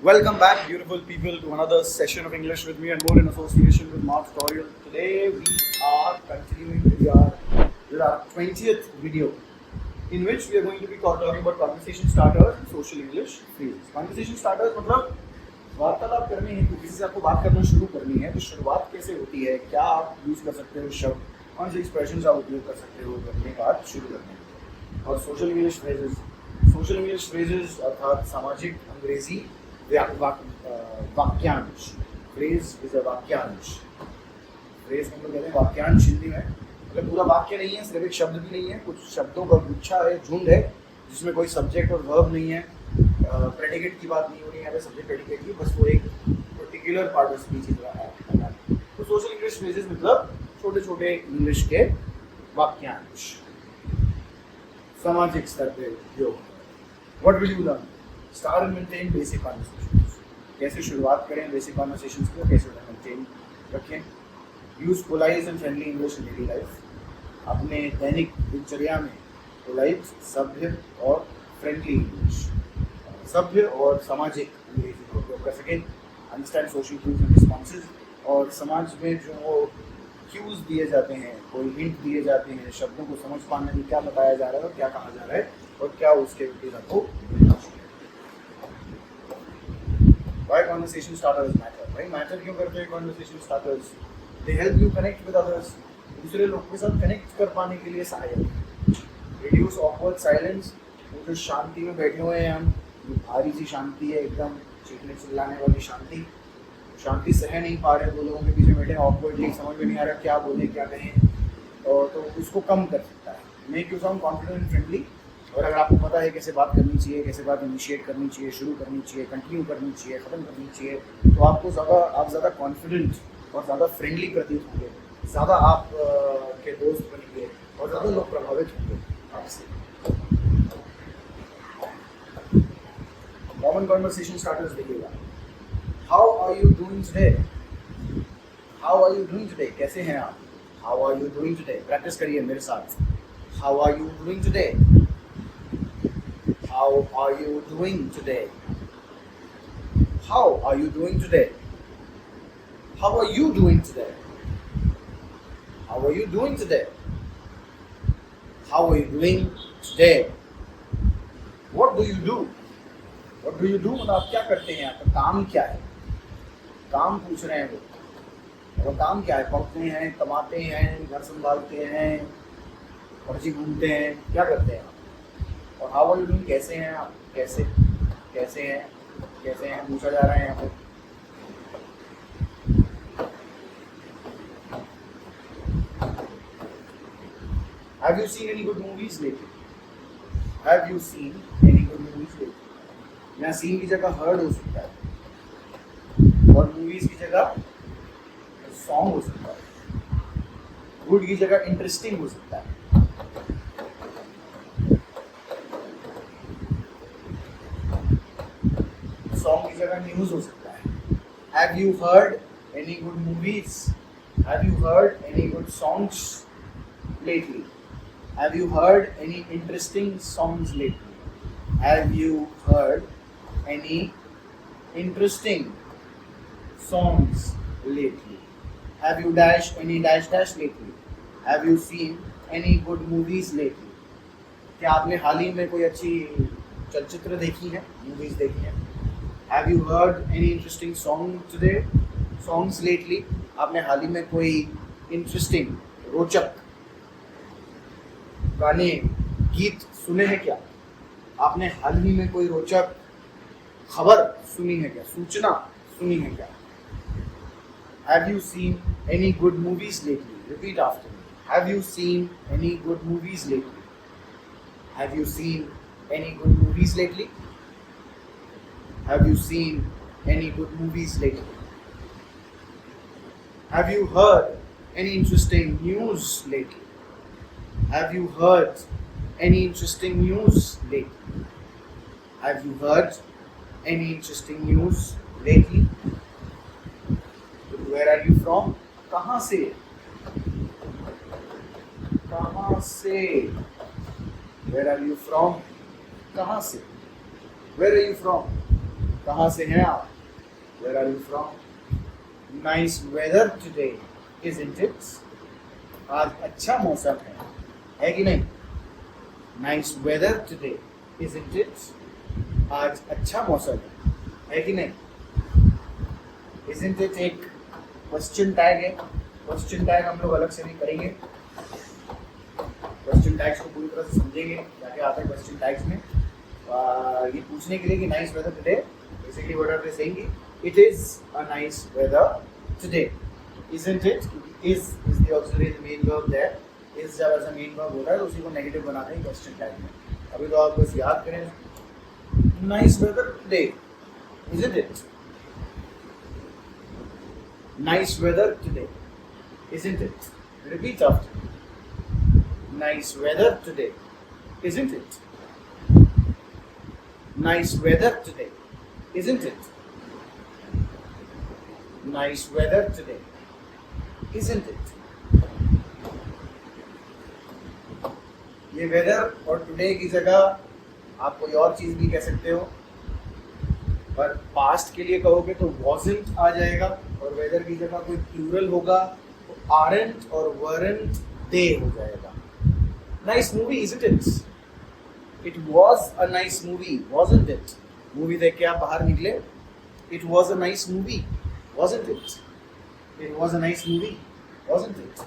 Welcome back, beautiful people, to another session of English with me and more in association with Mark Tutorial. Today we are continuing with our 20th video, in which we are going to be talking about conversation starters and social English phrases. Conversation starters मतलब वार्तालाप करनी है, किसी से आपको बात करना शुरू करनी है तो शुरुआत कैसे होती है, क्या आप यूज कर सकते हो शब्द, कौन से एक्सप्रेशंस आप उपयोग कर सकते हो अपनी बात शुरू करने के। और सोशल इंग्लिश फ्रेजेस अर्थात सामाजिक अंग्रेजी वाक्यांश। फ्रेज इज अ वाक्यांश। फ्रेज हम लोग कहते हैं वाक्यांश हिंदी में, मतलब पूरा वाक्य नहीं है, सिर्फ एक शब्द भी नहीं है, कुछ शब्दों का गुच्छा है, झुंड है, जिसमें कोई सब्जेक्ट और वर्ब नहीं है, प्रेडिकेट की बात नहीं हो रही है, सब्जेक्ट प्रेडिकेट की, बस वो एक पर्टिकुलर पार्ट ऑफ स्पीच की तरह है। तो सोशल इंग्लिश फ्रेजेस मतलब छोटे छोटे इंग्लिश के वाक्यांश सामाजिक स्तर पे उपयोग। What will you learn? Star and maintain basic conversations. कैसे शुरुआत करें बेसिक कॉन्वर्सेशंस को, कैसे उन्हें मेंटेन रखें। Use polite and friendly English in daily life. अपने दैनिक दिनचर्या में पोलाइट, सभ्य और फ्रेंडली इंग्लिश, सभ्य और सामाजिक अंग्रेजी का उपयोग कर सकें। Understand social cues and responses. और समाज में जो क्यूज दिए जाते हैं, कोई हिंट दिए जाते हैं, शब्दों को समझ पाने में क्या बताया जा रहा है और क्या कहा जा रहा है और क्या उसके विपरीत आपको। Why conversation starters matter? भाई मैटर क्यों करते हैं conversation starters? They help you connect with others. दूसरे लोगों के साथ कनेक्ट कर पाने के लिए सहायक। Reduce awkward silence. वो जो शांति में बैठे हुए हैं हम, भारी सी शांति है, एकदम चीखने चिल्लाने वाली शांति, शांति सह नहीं पा रहे, दो लोगों के पीछे बैठे ऑकवर्डली, समझ में नहीं आ रहा क्या बोले क्या कहें, और तो उसको कम कर सकता है। Make you sound confident and friendly. और अगर आपको पता है कैसे बात करनी चाहिए, कैसे बात इनिशिएट करनी चाहिए, शुरू करनी चाहिए, कंटिन्यू करनी चाहिए, ख़त्म करनी चाहिए, तो आपको आप ज़्यादा कॉन्फिडेंट और ज़्यादा फ्रेंडली प्रतीत होंगे, ज़्यादा आप के दोस्त बनेंगे और ज़्यादा लोग प्रभावित होंगे आपसे। कॉमन कॉन्वर्सेशन स्टार्टर्स देखिएगा। How are you doing today? How are you doing today? कैसे हैं आप? How are you doing today? Practice करिए मेरे साथ। How are you doing today? How are you doing today? How are you doing today? How are you doing today? How are you doing today? How are you doing today? What do you do? What do you do? मतलब आप क्या करते हैं? आपका काम क्या है? काम पूछ रहे हैं वो। और काम क्या है? पढ़ते हैं, कमाते हैं, घर संभालते हैं, पर्ची घूमते हैं, क्या करते हैं? और हाउ आर यू डूइंग? कैसे हैं आप? कैसे हैं पूछा जा रहा है यहाँ पे। Have you seen any good movies lately? Have you seen any good movies lately? यहाँ सीन की जगह हर्ड हो सकता है और मूवीज की जगह सॉन्ग हो सकता है। गुड की जगह इंटरेस्टिंग हो सकता है। सॉन्ग की जगह न्यूज हो सकता है। Have you heard any good movies? Have you heard any good songs lately? Have you heard any interesting songs lately? Have you heard any interesting songs lately? Have you dash any dash dash lately? Have you seen any good movies lately? क्या आपने हाल ही में कोई अच्छी चलचित्र देखी है, movies देखी है? Have you heard any interesting songs lately? आपने हाल ही में कोई इंटरेस्टिंग, रोचक गाने, गीत सुने हैं क्या? आपने हाल ही में कोई रोचक खबर सुनी है क्या? सूचना सुनी है क्या? Have you seen any good movies lately? Repeat after me. Have you seen any good movies lately? Have you seen any good movies lately? Have you seen any good movies lately? Have you heard any interesting news lately? Have you heard any interesting news lately? Have you heard any interesting news lately? Where are you from? कहाँ से? कहाँ से? Where are you from? कहाँ से? Where are you from? कहाँ से हैं आप? Where are you from? Nice weather today, isn't it? आज अच्छा मौसम है कि नहीं? Nice weather today, isn't it? आज अच्छा मौसम है कि नहीं? Isn't it एक क्वेश्चन टैग है. क्वेश्चन टैग हम लोग अलग से नहीं करेंगे. क्वेश्चन टैग्स को पूरी तरह से समझेंगे क्या क्या आता है क्वेश्चन टैग्स में. ये पूछने के लिए कि nice weather today, basically what are they saying, it is a nice weather today, isn't it. Is the auxiliary the main verb there. Is जब ऐसा मेन वर्ब होता है तो उसी को नेगेटिव बनाते हैं क्वेश्चन टैग में. अभी तो आप बस याद करें, nice weather today, isn't it. Nice weather today, isn't it? Repeat after me. Nice weather today, isn't it? Nice weather today, isn't it? Nice weather today, isn't it? ये वेदर और today की जगह आप कोई और चीज भी कह सकते हो, पर पास्ट के लिए कहोगे तो wasn't आ जाएगा, और वेदर की जगह कोई प्लूरल होगा aren't और weren't they हो जाएगा. Nice movie, isn't it? It was a nice movie, wasn't it? Movie देख के आप बाहर निकले. It was a nice movie, wasn't it? It was a nice movie, wasn't it?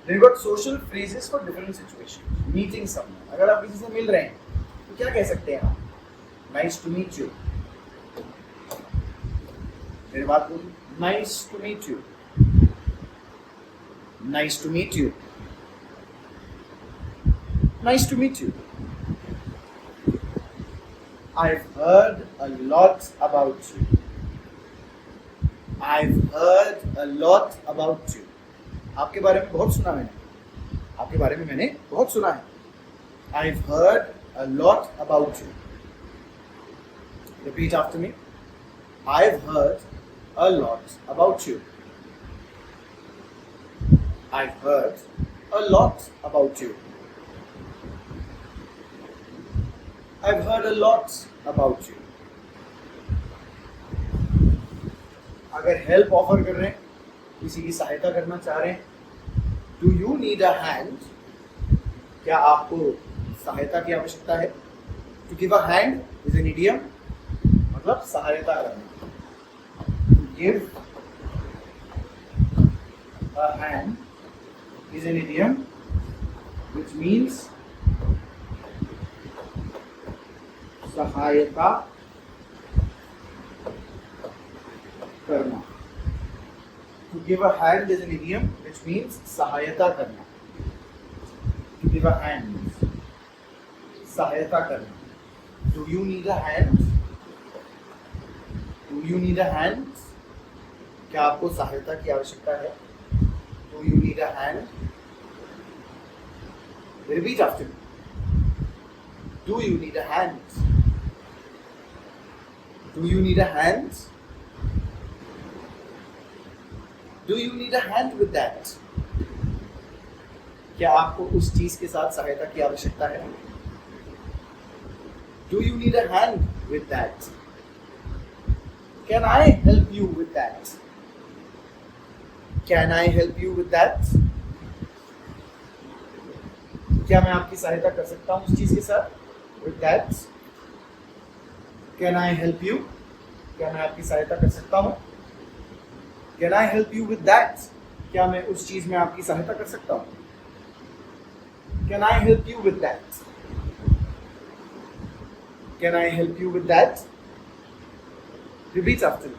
Then you got social phrases for different situations. Meeting someone. अगर आप किसी से मिल रहे हैं तो क्या कह सकते हैं आप? Nice to meet you. मेरी बात बोलिए. Nice to meet you. Nice to meet you. Nice to meet you. I've heard a lot about you. I've heard a lot about you. आपके बारे में बहुत सुना मैंने. आपके बारे में मैंने बहुत सुना है. I've heard a lot about you. Repeat after me. I've heard a lot about you. I've heard a lot about you. I've heard a lot about you. अगर हेल्प ऑफर कर रहे हैं, किसी की सहायता करना चाह रहे हैं, Do you need a hand? क्या आपको सहायता की आवश्यकता है? To give a hand is an idiom, मतलब सहायता करना. Give a hand is an idiom which means सहायता करना. To give a hand is an idiom which means सहायता करना. To give a hand means सहायता करना. Do you need a hand? Do you need a hand? क्या आपको सहायता की आवश्यकता है? Do you need a hand? Repeat after me. Do you need a hand? Do you need a hand? Do you need a hand with that? क्या आपको उस चीज के साथ सहायता की आवश्यकता है? Do you need a hand with that? Can I help you with that? Can I help you with that? क्या मैं आपकी सहायता कर सकता हूँ उस चीज के साथ? With that? Can I help you? क्या मैं आपकी सहायता कर सकता हूँ? Can I help you with that? क्या मैं उस चीज में आपकी सहायता कर सकता हूँ? Can I help you with that? Can I help you with that? Repeat after me.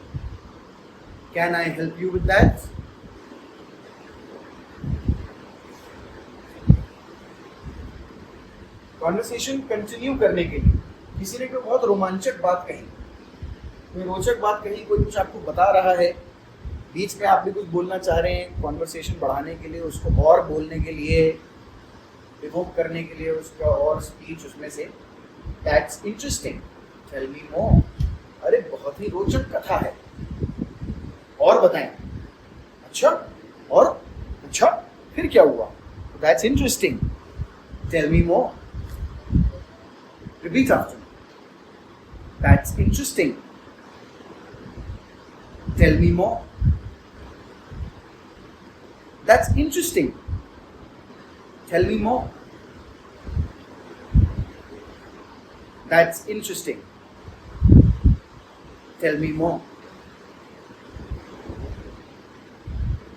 Can I help you with that? Conversation continue करने के लिए किसी ने कोई बहुत रोमांचक बात कही, कोई रोचक बात कही, कोई कुछ आपको बता रहा है, बीच में आप भी कुछ बोलना चाह रहे हैं, कॉन्वर्सेशन बढ़ाने के लिए, उसको और बोलने के लिए, इवोक करने के लिए उसका और स्पीच उसमें से. That's interesting. टेल मी मोर. अरे बहुत ही रोचक कथा है, और बताएं. अच्छा, और अच्छा, फिर क्या हुआ? That's interesting. Tell me more. Repeat after me. That's interesting. Tell me more. That's interesting. Tell me more. That's interesting. Tell me more.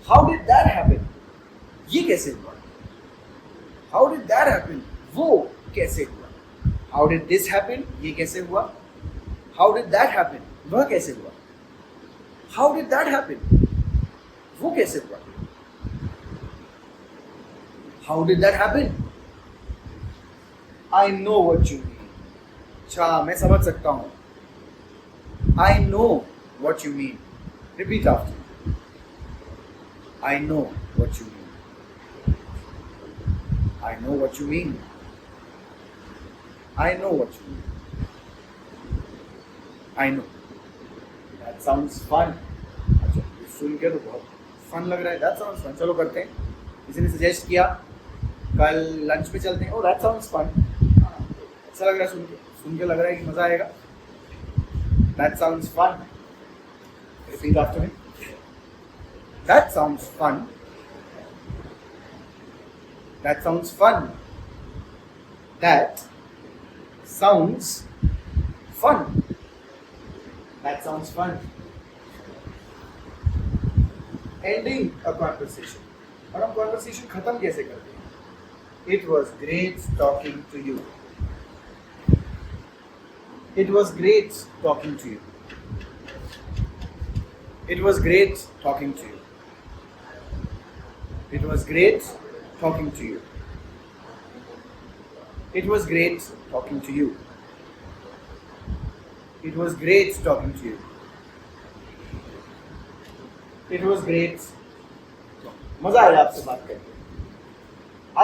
How did that happen? ये कैसे हुआ? How did that happen? वो कैसे हुआ? How did this happen? ये कैसे हुआ? How did that happen? वह कैसे हुआ? How did that happen? वो कैसे हुआ? How did that happen? I know what you mean. अच्छा, मैं समझ सकता हूँ. I know what you mean. Repeat after me. I know what you mean. I know what you mean. I know what you mean. I know. That sounds fun. अच्छा, सुन के तो बहुत fun लग रहा है. That sounds fun. चलो करते हैं. किसी ने सजेस्ट किया कल लंच पे चलते हैं. Oh, that sounds fun. अच्छा लग रहा है सुन के लग रहा है कि मजा आएगा. That sounds fun. Repeat after me. That sounds fun. That sounds fun. That sounds fun. That sounds fun. Ending a conversation. और हम conversation खत्म कैसे करते हैं? It was great talking to you. It was great talking to you. It was great talking to you. It was great talking to you. It was great talking to you. It was great talking to you. It was great. मजा आया आपसे बात करके.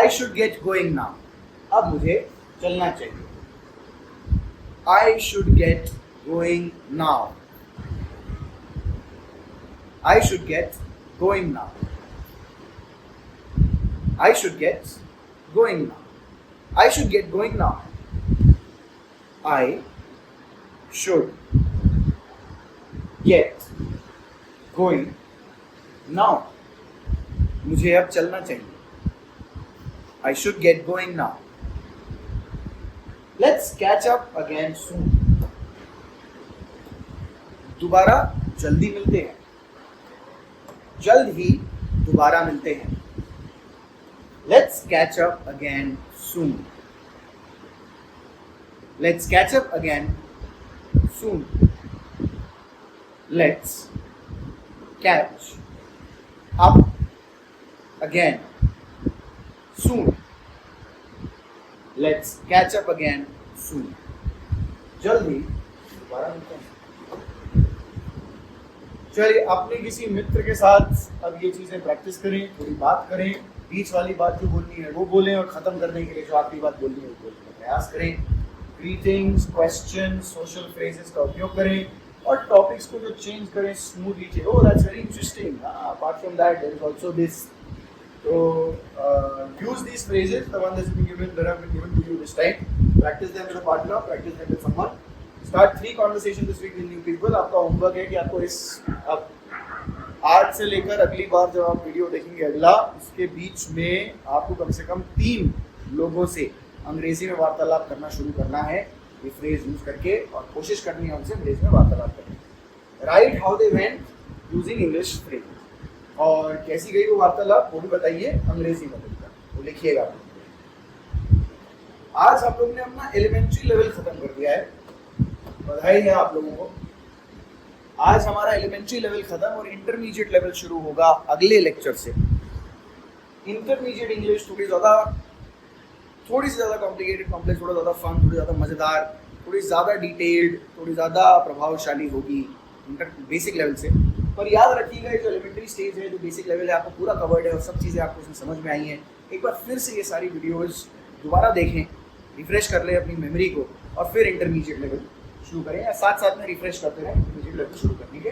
I should get going now. अब मुझे चलना चाहिए. I should get going now. I should get going now. I should get going now. I should get going now. I should get going now. मुझे अब चलना चाहिए. I should get going now. Let's catch up again soon. दोबारा जल्दी मिलते हैं. जल्द ही दोबारा मिलते हैं. Let's catch up again soon. Let's catch up again soon. Let's catch up again soon. Let's catch up again soon. जल्दी दोबारा मिलते हैं. चलिए अपने किसी मित्र के साथ अब ये चीजें प्रैक्टिस करें, थोड़ी बात करें. बीच वाली बात जो बोलनी है वो बोलें और ख़त्म करने के लिए जो आखिरी बात बोलनी है वो बोलने का प्रयास करें. ग्रीटिंग्स, क्वेश्चन, सोशल फ्रेजेस का उपयोग करें और टॉपिक्स को जो चेंज करें smoothly. Oh that's very interesting. Apart from that there is also this. So use these phrases, the one that have been given to you this time. Practice them with a partner, practice them with someone. Start 3 conversations this week with new people. आपका homework है कि आपको इस अब आज से लेकर अगली बार जब आप वीडियो देखेंगे अगला, उसके बीच में आपको कम से कम 3 लोगों से अंग्रेजी में वार्तालाप करना शुरू करना है. ये फ्रेज यूज करके और कोशिश करनी है उनसे अंग्रेजी में वार्तालाप करने. Right how they went using English phrase. और कैसी गई वो वार्तालाप वो भी बताइए अंग्रेजी में बोलकर. वो लिखिएगा. आज आप लोगों ने अपना एलिमेंट्री लेवल खत्म कर दिया है. बधाई है आप लोगों को. आज हमारा एलिमेंट्री लेवल खत्म और इंटरमीडिएट लेवल शुरू होगा अगले लेक्चर से. इंटरमीडिएट इंग्लिश थोड़ी सी ज़्यादा कॉम्प्लिकेटेड, कॉम्प्लेक्स, थोड़ा ज़्यादा फन, थोड़ी ज़्यादा मज़ेदार, थोड़ी ज़्यादा डिटेल्ड, थोड़ी ज़्यादा प्रभावशाली होगी बेसिक लेवल से. पर याद रखिएगा जो एलिमेंट्री स्टेज है, जो बेसिक लेवल है, आपको पूरा कवर्ड है और सब चीज़ें आपको उसमें समझ में आई हैं. एक बार फिर से ये सारी वीडियोज़ दोबारा देखें, रिफ्रेश कर लें अपनी मेमोरी को और फिर इंटरमीडिएट लेवल शुरू करें या साथ में रिफ्रेश करते रहें इंटरमीडिएट लेवल शुरू करने के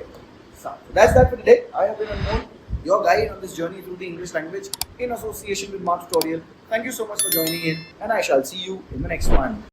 साथ. That's that for today. I have been Anmol, your guide on this journey through the English language in association with Mark Tutorial. Thank you so much for joining in and I shall see you in the next one.